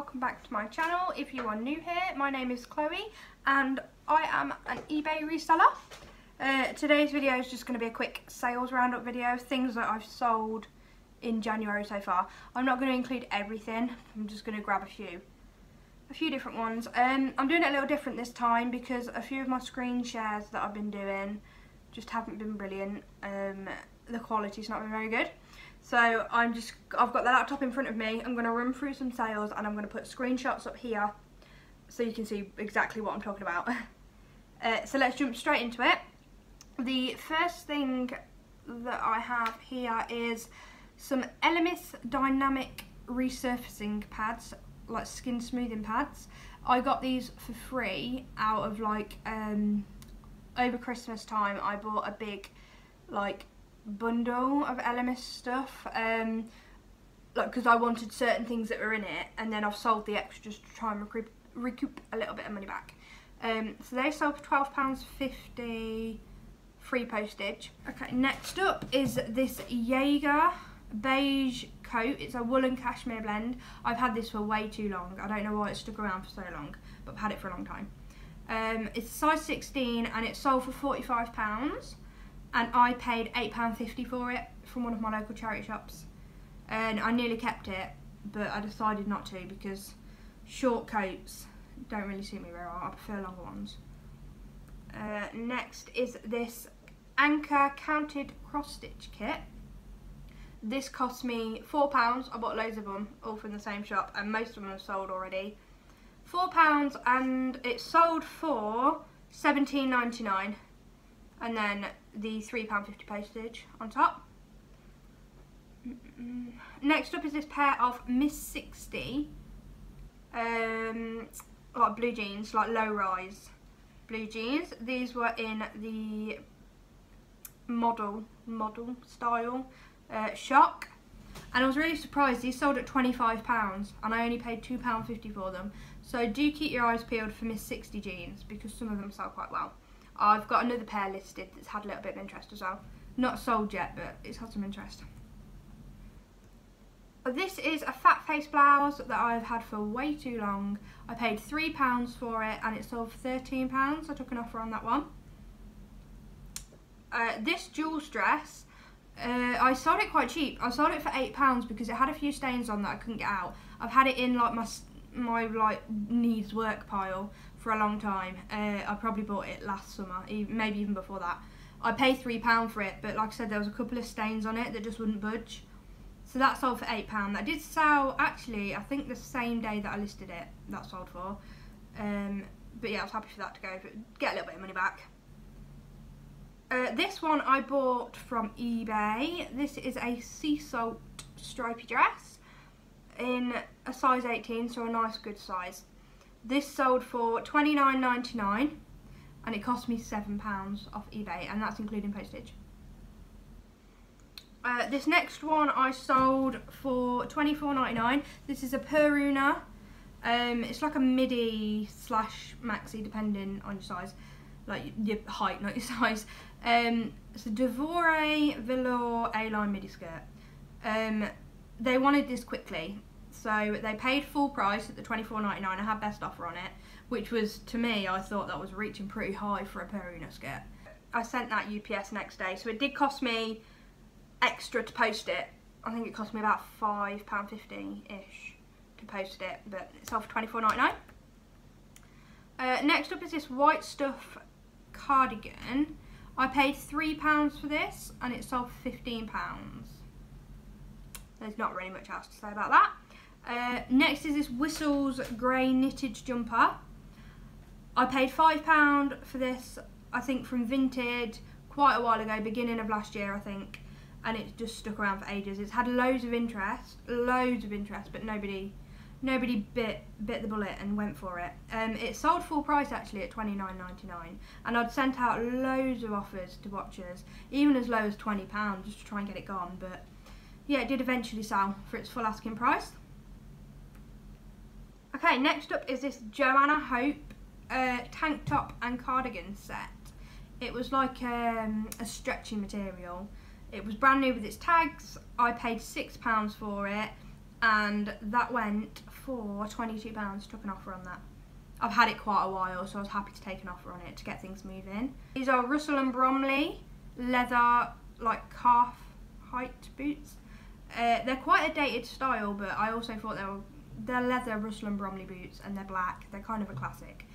welcome back to my channel. If you are new here, my name is Chloe and I am an eBay reseller. Today's video is just going to be a quick sales roundup video, things that I've sold in January so far. I'm not going to include everything, I'm just going to grab a few different ones. I'm doing it a little different this time because a few of my screen shares that I've been doing just haven't been brilliant. The quality's not been very good. So I've got the laptop in front of me, I'm going to run through some sales and I'm going to put screenshots up here so you can see exactly what I'm talking about. So let's jump straight into it. The first thing that I have here is some Elemis Dynamic Resurfacing pads, like skin smoothing pads. I got these for free out of over Christmas time. I bought a big bundle of Elemis stuff because I wanted certain things that were in it, and then I've sold the extras to try and recoup a little bit of money back. So they sold for £12.50 free postage. Okay, next up is this Jaeger beige coat. It's a woolen cashmere blend. I've had this for way too long. I don't know why it stuck around for so long, but I've had it for a long time. It's size 16 and it sold for £45. And I paid £8.50 for it from one of my local charity shops. And I nearly kept it, but I decided not to because short coats don't really suit me very well. I prefer longer ones. Next is this Anchor Counted Cross Stitch Kit. This cost me £4. I bought loads of them, all from the same shop, and most of them have sold already. £4, and it sold for £17.99. And then the £3.50 postage on top. Next up is this pair of Miss 60 like blue jeans, like low rise blue jeans. These were in the model style shock, and I was really surprised. These sold at £25 and I only paid £2.50 for them. So do keep your eyes peeled for Miss 60 jeans because some of them sell quite well. I've got another pair listed that's had a little bit of interest as well. Not sold yet, but it's had some interest. This is a fat face blouse that I've had for way too long. I paid £3 for it and it sold for £13. I took an offer on that one. This Jules dress, I sold it quite cheap. I sold it for £8 because it had a few stains on that I couldn't get out. I've had it in my needs work pile for a long time. I probably bought it last summer, maybe even before that. I paid £3 for it, but like I said, there was a couple of stains on it that just wouldn't budge. So that sold for £8. That did sell, actually, I think the same day that I listed it, that sold for. But yeah, I was happy for that to go, but get a little bit of money back. This one I bought from eBay. This is a sea salt stripy dress in a size 18, so a nice good size. This sold for £29.99 and it cost me £7 off eBay, and that's including postage. This next one I sold for £24.99. This is a Peruna. It's like a midi / maxi depending on your size, like your height, not your size. It's a Devore Velour A-line midi skirt. They wanted this quickly, so they paid full price at the £24.99. I had best offer on it, which was, to me, I thought that was reaching pretty high for a Peruna skirt. I sent that UPS next day, so it did cost me extra to post it. I think it cost me about £5.50-ish to post it, but it sold for £24.99. Next up is this white stuff cardigan. I paid £3 for this and it sold for £15. There's not really much else to say about that. Next is this Whistles grey knitted jumper. I paid £5 for this, I think from Vinted, quite a while ago, beginning of last year I think, and it just stuck around for ages. It's had loads of interest, but nobody bit the bullet and went for it. It sold full price actually at £29.99, and I'd sent out loads of offers to watchers, even as low as £20 just to try and get it gone, but yeah, it did eventually sell for its full asking price. Okay, next up is this Joanna Hope tank top and cardigan set. It was like a stretchy material. It was brand new with its tags. I paid £6 for it. and that went for £22. Took an offer on that. I've had it quite a while, so I was happy to take an offer on it to get things moving. These are Russell and Bromley leather, like calf height boots. They're quite a dated style, but I also thought they're leather Russell and Bromley boots, and they're black. They're kind of a classic.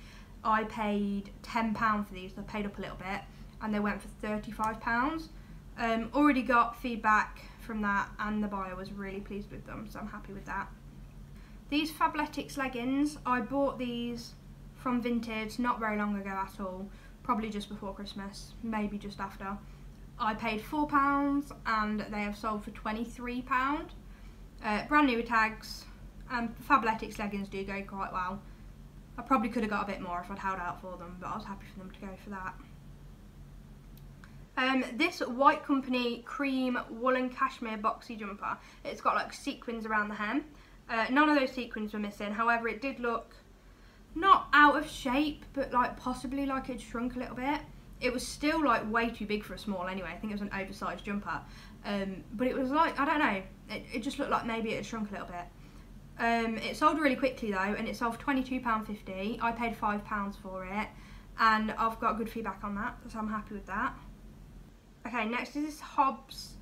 I paid £10 for these. I paid up a little bit, and they went for £35. Already got feedback from that, and the buyer was really pleased with them, so I'm happy with that. These Fabletics leggings, I bought these from Vinted not very long ago at all, probably just before Christmas, maybe just after. I paid £4 and they have sold for £23. Brand new with tags, and Fabletics leggings do go quite well. I probably could have got a bit more if I'd held out for them, but I was happy for them to go for that. This White Company cream woolen cashmere boxy jumper, it's got like sequins around the hem. None of those sequins were missing, however it did look not out of shape, but like possibly like it shrunk a little bit. It was still like way too big for a small anyway. I think it was an oversized jumper, but it was like, I don't know, it just looked like maybe it had shrunk a little bit. It sold really quickly though, and it sold for £22.50. I paid £5 for it, and I've got good feedback on that, so I'm happy with that. Okay, next is this Hobbs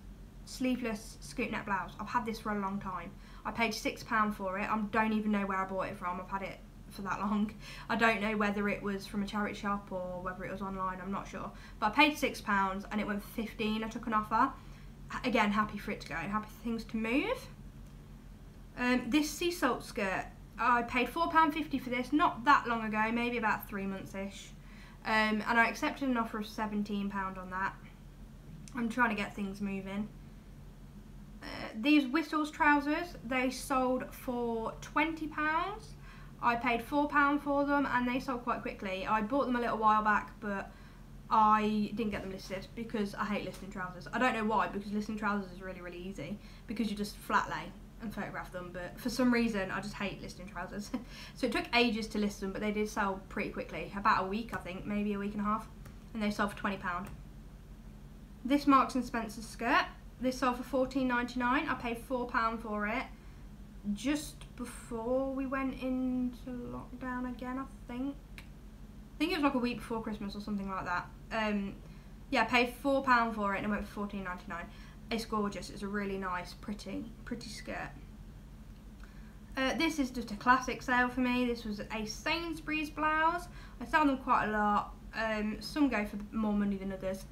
sleeveless scoop neck blouse. I've had this for a long time. I paid £6 for it. I don't even know where I bought it from. I've had it for that long. I don't know whether it was from a charity shop or whether it was online, I'm not sure. But I paid £6 and it went for £15. I took an offer. Again, happy for it to go, happy for things to move. This sea salt skirt, I paid £4.50 for this not that long ago, maybe about 3 months-ish. And I accepted an offer of £17 on that. I'm trying to get things moving. These Whistles trousers, they sold for £20. I paid £4 for them and they sold quite quickly. I bought them a little while back, but I didn't get them listed because I hate listing trousers. I don't know why, because listing trousers is really, really easy because you just flat lay and photograph them, but for some reason I just hate listing trousers. So it took ages to list them, but they did sell pretty quickly, about a week I think, maybe a week and a half, and they sold for £20. This Marks and Spencer skirt, this sold for £14.99. I paid £4 for it just before we went into lockdown again, I think. I think it was like a week before Christmas or something like that. Yeah, I paid £4 for it and it went for £14.99. It's gorgeous. It's a really nice, pretty skirt. This is just a classic sale for me. This was a Sainsbury's blouse. I sell them quite a lot. Some go for more money than others.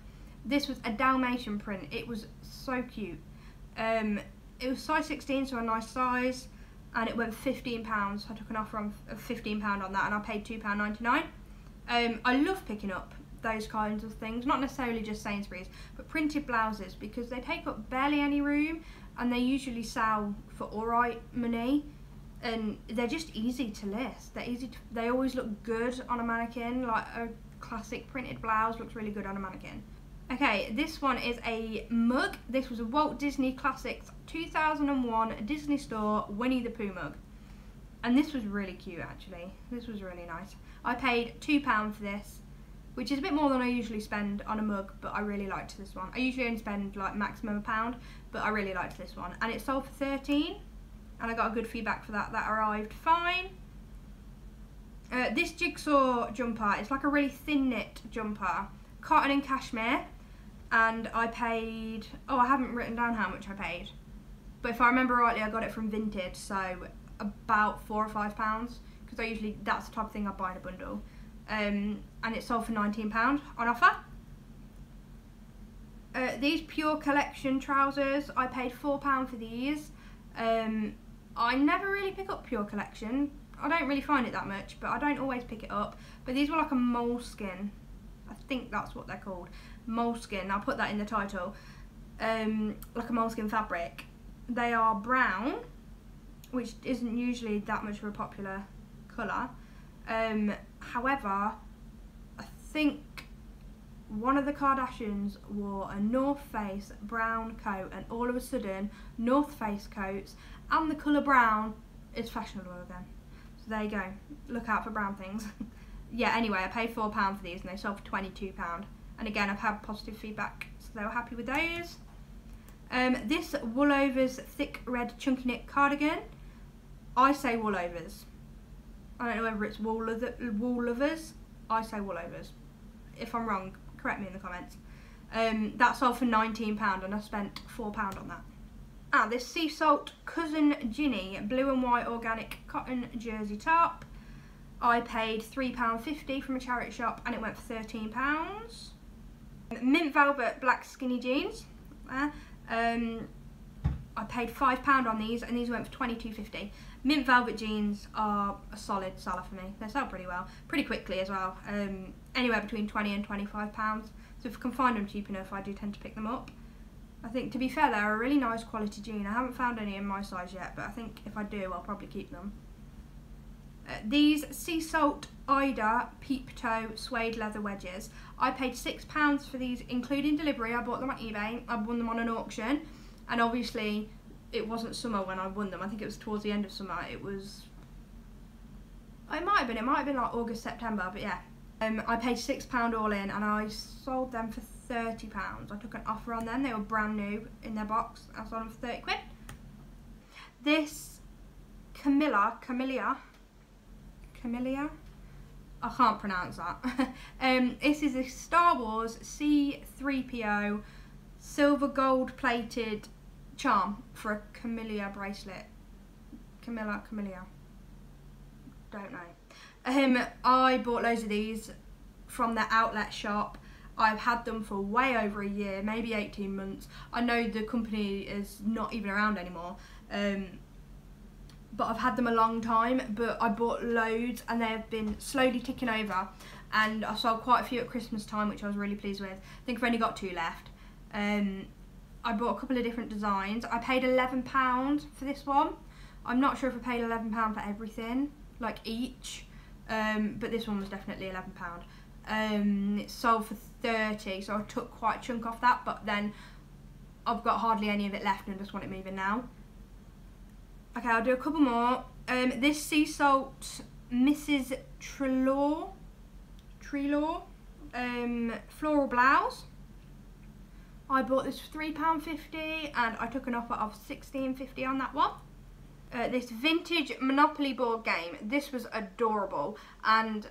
This was a Dalmatian print. It was so cute. It was size 16, so a nice size, and it went for £15. I took an offer of £15 on that, and I paid £2.99. I love picking up those kinds of things, not necessarily just Sainsbury's, but printed blouses, because they take up barely any room, and they usually sell for alright money, and they're just easy to list. They always look good on a mannequin. Like a classic printed blouse looks really good on a mannequin. Okay, this one is a mug. This was a Walt Disney Classics 2001 Disney Store Winnie the Pooh mug. And this was really cute actually. This was really nice. I paid £2 for this, which is a bit more than I usually spend on a mug, but I really liked this one. I usually only spend like maximum £1, but I really liked this one. And it sold for £13, and I got a good feedback for that. That arrived fine. This jigsaw jumper, it's like a really thin knit jumper, cotton and cashmere. And I paid, oh, I haven't written down how much I paid, but if I remember rightly, I got it from Vinted, so about £4 or £5, because that's the type of thing I buy in a bundle. And it sold for £19 on offer. These Pure Collection trousers, I paid £4 for these. I never really pick up Pure Collection. I don't really find it that much, but I don't always pick it up. But these were like a moleskin. I think that's what they're called. Moleskin, I'll put that in the title. Like a moleskin fabric. They are brown, which isn't usually that much of a popular colour. However, I think one of the Kardashians wore a North Face brown coat, and all of a sudden North Face coats and the colour brown is fashionable again. So there you go, look out for brown things. Yeah, anyway, I paid £4 for these and they sold for £22. And again, I've had positive feedback, so they were happy with those. This Woolovers thick red chunky knit cardigan. I say Woolovers. I don't know whether it's Woolovers. I say Woolovers. If I'm wrong, correct me in the comments. That sold for £19 and I spent £4 on that. This Sea Salt Cousin Ginny blue and white organic cotton jersey top. I paid £3.50 from a charity shop and it went for £13. Mint Velvet black skinny jeans. I paid £5 on these and these went for £22.50. Mint Velvet jeans are a solid seller for me. They sell pretty well, pretty quickly as well. Anywhere between £20 and £25. So if I can find them cheap enough, I do tend to pick them up. I think, to be fair, they're a really nice quality jean. I haven't found any in my size yet, but I think if I do, I'll probably keep them. These Sea Salt Ida peep toe suede leather wedges. I paid £6 for these, including delivery. I bought them on eBay. I won them on an auction, and obviously it wasn't summer when I won them. I think it was towards the end of summer. It might have been like August, September, but yeah. I paid £6 all in, and I sold them for £30. I took an offer on them. They were brand new in their box. I sold them for 30 quid. This Camellia, I can't pronounce that. This is a Star Wars C-3PO silver gold plated charm for a Camellia bracelet. Camellia. Don't know. I bought loads of these from their outlet shop. I've had them for way over a year, maybe 18 months. I know the company is not even around anymore, but I've had them a long time. But I bought loads and they've been slowly ticking over, and I sold quite a few at Christmas time, which I was really pleased with. I think I've only got 2 left. I bought a couple of different designs. I paid £11 for this one. I'm not sure if I paid £11 for everything, like each, but this one was definitely £11. It sold for 30, so I took quite a chunk off that, but then I've got hardly any of it left and just want it moving now. Okay, I'll do a couple more. This Sea Salt Mrs. Trelaw floral blouse. I bought this for £3.50 and I took an offer of £16.50 on that one. This vintage Monopoly board game. This was adorable, and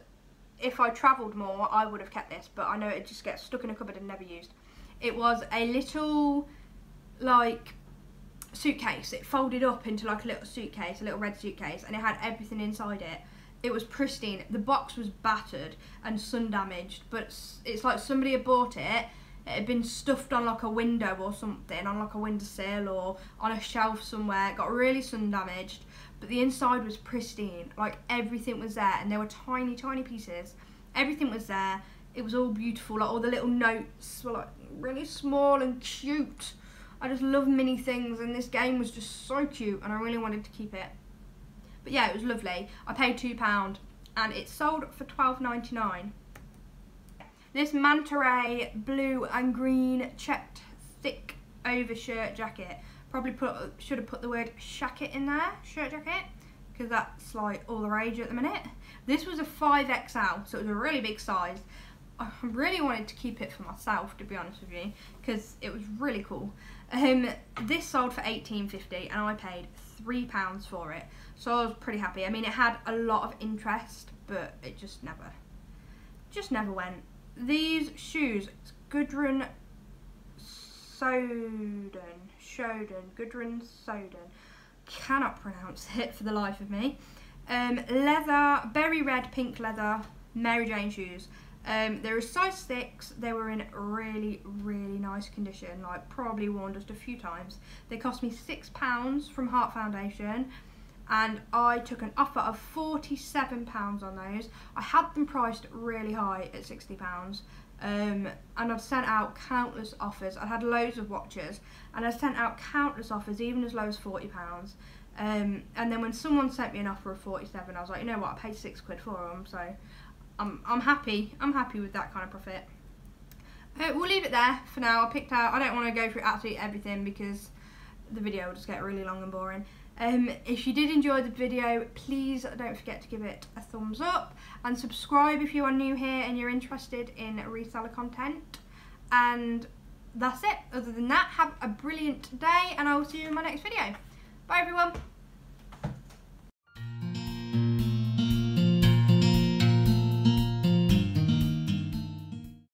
if I travelled more I would have kept this, but I know it just gets stuck in a cupboard and never used. It was a little like suitcase. It folded up into like a little suitcase, a little red suitcase, and it had everything inside it. It was pristine. The box was battered and sun damaged, but it's like somebody had bought it. It had been stuffed on like a window or something, on like a windowsill or on a shelf somewhere. It got really sun damaged, but the inside was pristine. Like everything was there, and there were tiny, tiny pieces. Everything was there. It was all beautiful. Like all the little notes were like really small and cute. I just love mini things, and this game was just so cute, and I really wanted to keep it. But yeah, it was lovely. I paid £2 and it sold for £12.99. This Manta Ray blue and green checked thick overshirt jacket. Probably should have put the word shacket in there, shirt jacket, because that's like all the rage at the minute. This was a 5XL, so it was a really big size. I really wanted to keep it for myself, to be honest with you, because it was really cool. This sold for £18.50 and I paid £3 for it, so I was pretty happy. I mean, it had a lot of interest, but it just never went. These shoes, it's Gudrun Soden, cannot pronounce it for the life of me. Leather, berry red, pink leather, Mary Jane shoes. They were size 6, they were in really, really nice condition, like probably worn just a few times. They cost me £6 from Heart Foundation, and I took an offer of £47 on those. I had them priced really high at £60, and I've sent out countless offers. I had loads of watches, and I sent out countless offers, even as low as £40. And then when someone sent me an offer of £47, I was like, you know what, I paid £6 for them, so I'm happy. I'm happy with that kind of profit. We'll leave it there for now. I don't want to go through absolutely everything because the video will just get really long and boring. If you did enjoy the video, please don't forget to give it a thumbs up and subscribe if you are new here and you're interested in reseller content. And that's it. Other than that, have a brilliant day and I will see you in my next video. Bye everyone.